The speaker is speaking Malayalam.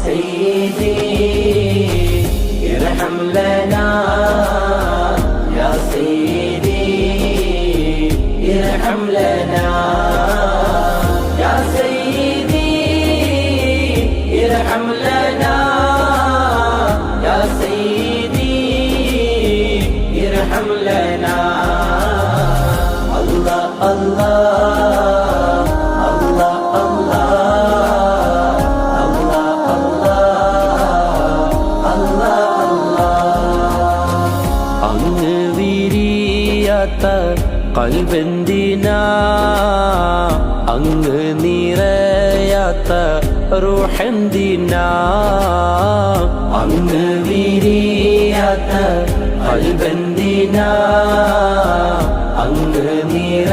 سيدي ارحم لنا يا سيدي ارحم لنا يا سيدي ارحم لنا يا سيدي ارحم لنا الله الله الله الله الله അങ്ങ് വിരിയാത്ത കൽബെന്തിനാ അങ്ങ് നിറയാത്ത റൂഹെന്തിനാ അങ്ങ് വിരിയാത്ത കൽബെന്തിനാ അങ്ങ് നിറ